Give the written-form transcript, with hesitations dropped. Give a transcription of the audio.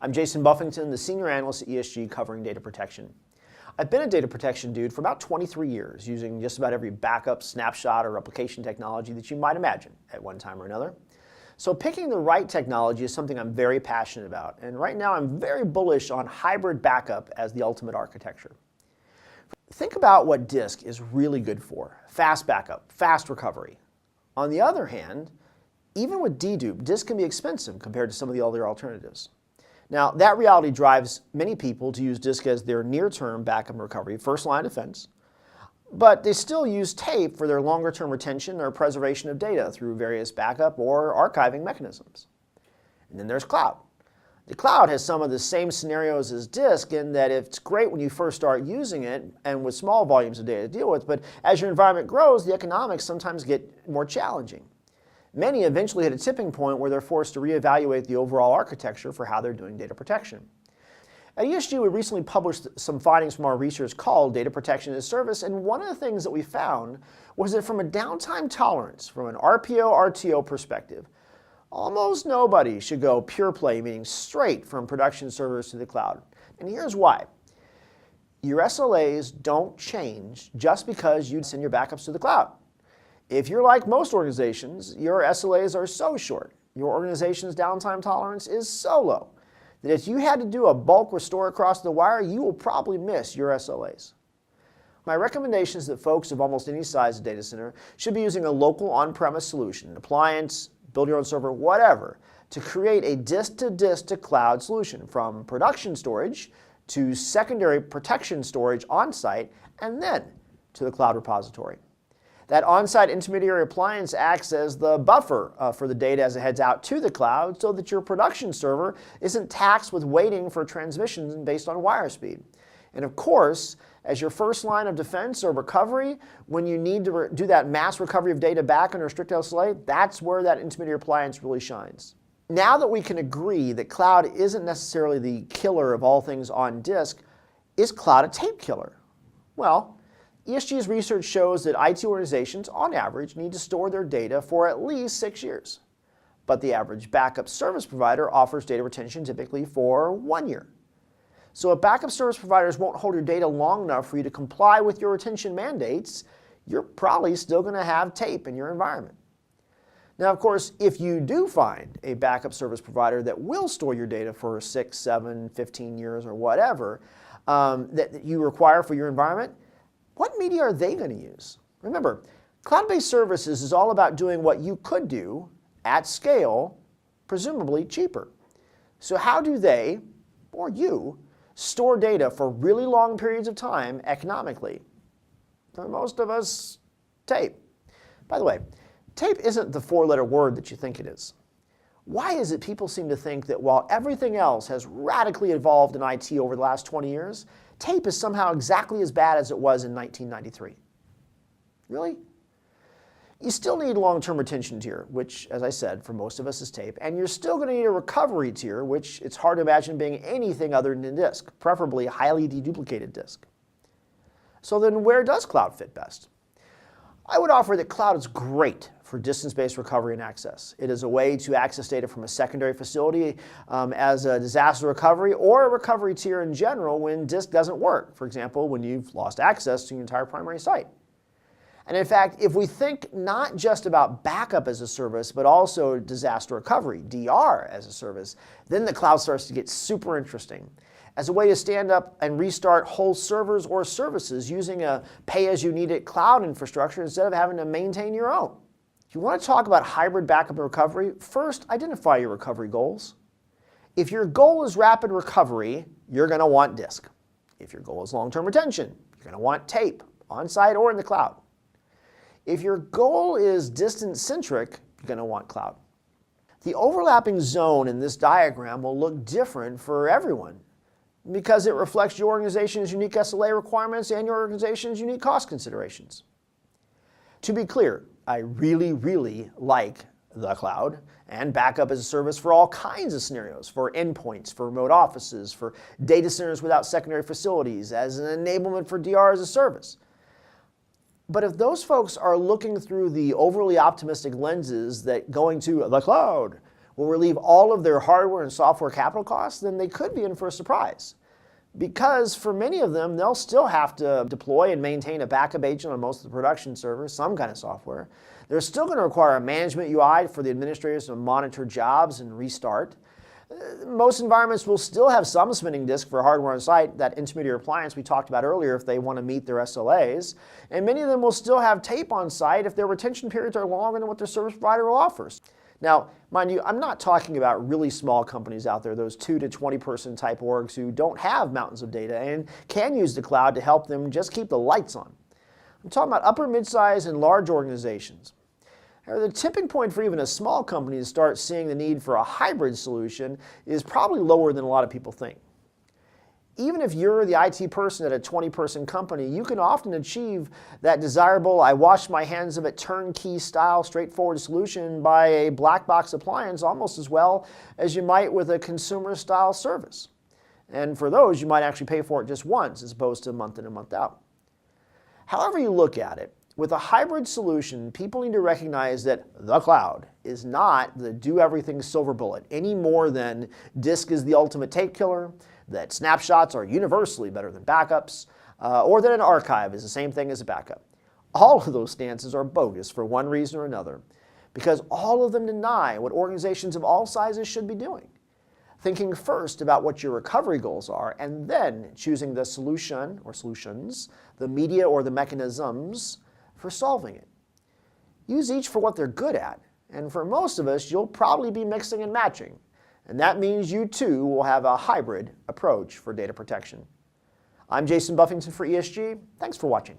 I'm Jason Buffington, the Senior Analyst at ESG covering data protection. I've been a data protection dude for about 23 years, using just about every backup, snapshot, or replication technology that you might imagine at one time or another. So picking the right technology is something I'm very passionate about, and right now I'm very bullish on hybrid backup as the ultimate architecture. Think about what disk is really good for: fast backup, fast recovery. On the other hand, even with dedupe, disk can be expensive compared to some of the other alternatives. Now, that reality drives many people to use disk as their near-term backup and recovery, first line of defense, but they still use tape for their longer-term retention or preservation of data through various backup or archiving mechanisms. And then there's cloud. The cloud has some of the same scenarios as disk in that it's great when you first start using it and with small volumes of data to deal with, but as your environment grows, the economics sometimes get more challenging. Many eventually hit a tipping point where they're forced to reevaluate the overall architecture for how they're doing data protection. At ESG, we recently published some findings from our research called Data Protection as a Service, and one of the things that we found was that from a downtime tolerance, from an RPO-RTO perspective, almost nobody should go pure play, meaning straight from production servers to the cloud. And here's why. Your SLAs don't change just because you send your backups to the cloud. If you're like most organizations, your SLAs are so short, your organization's downtime tolerance is so low, that if you had to do a bulk restore across the wire, you will probably miss your SLAs. My recommendation is that folks of almost any size data center should be using a local on-premise solution, an appliance, build your own server, whatever, to create a disk to cloud solution from production storage to secondary protection storage on-site and then to the cloud repository. That on-site intermediary appliance acts as the buffer for the data as it heads out to the cloud so that your production server isn't taxed with waiting for transmissions based on wire speed. And of course, as your first line of defense or recovery, when you need to do that mass recovery of data back under a strict SLA, that's where that intermediary appliance really shines. Now that we can agree that cloud isn't necessarily the killer of all things on disk, is cloud a tape killer? Well, ESG's research shows that IT organizations, on average, need to store their data for at least 6 years. But the average backup service provider offers data retention typically for 1 year. So if backup service providers won't hold your data long enough for you to comply with your retention mandates, you're probably still going to have tape in your environment. Now, of course, if you do find a backup service provider that will store your data for 6, 7, 15 years or whatever that you require for your environment, what media are they going to use? Remember, cloud-based services is all about doing what you could do at scale, presumably cheaper. So how do they, or you, store data for really long periods of time economically? For most of us, tape. By the way, tape isn't the 4-letter word that you think it is. Why is it people seem to think that while everything else has radically evolved in IT over the last 20 years, tape is somehow exactly as bad as it was in 1993? Really? You still need long-term retention tier, which, as I said, for most of us is tape, and you're still going to need a recovery tier, which it's hard to imagine being anything other than disk, preferably highly deduplicated disk. So then where does cloud fit best? I would offer that cloud is great for distance-based recovery and access. It is a way to access data from a secondary facility as a disaster recovery or a recovery tier in general when disk doesn't work. For example, when you've lost access to your entire primary site. And in fact, if we think not just about backup as a service, but also disaster recovery, DR as a service, then the cloud starts to get super interesting. As a way to stand up and restart whole servers or services using a pay-as-you-need-it cloud infrastructure instead of having to maintain your own. If you want to talk about hybrid backup and recovery, first identify your recovery goals. If your goal is rapid recovery, you're going to want disk. If your goal is long-term retention, you're going to want tape, on-site or in the cloud. If your goal is distance-centric, you're going to want cloud. The overlapping zone in this diagram will look different for everyone because it reflects your organization's unique SLA requirements and your organization's unique cost considerations. To be clear, I really like the cloud and backup as a service for all kinds of scenarios, for endpoints, for remote offices, for data centers without secondary facilities, as an enablement for DR as a service. But if those folks are looking through the overly optimistic lenses that going to the cloud will relieve all of their hardware and software capital costs, then they could be in for a surprise. Because for many of them, they'll still have to deploy and maintain a backup agent on most of the production servers, some kind of software. They're still going to require a management UI for the administrators to monitor jobs and restart. Most environments will still have some spinning disk for hardware on site, that intermediate appliance we talked about earlier, if they want to meet their SLAs. And many of them will still have tape on site if their retention periods are longer than what their service provider offers. Now, mind you, I'm not talking about really small companies out there, those 2 to 20 person type orgs who don't have mountains of data and can use the cloud to help them just keep the lights on. I'm talking about upper mid-size and large organizations. The tipping point for even a small company to start seeing the need for a hybrid solution is probably lower than a lot of people think. Even if you're the IT person at a 20-person company, you can often achieve that desirable, I wash my hands of it, turnkey style, straightforward solution by a black box appliance almost as well as you might with a consumer style service. And for those, you might actually pay for it just once as opposed to a month in and month out. However you look at it, with a hybrid solution, people need to recognize that the cloud is not the do-everything silver bullet any more than disk is the ultimate tape killer, that snapshots are universally better than backups, or that an archive is the same thing as a backup. All of those stances are bogus for one reason or another, because all of them deny what organizations of all sizes should be doing. Thinking first about what your recovery goals are, and then choosing the solution or solutions, the media or the mechanisms for solving it. Use each for what they're good at, and for most of us, you'll probably be mixing and matching. And that means you too will have a hybrid approach for data protection. I'm Jason Buffington for ESG. Thanks for watching.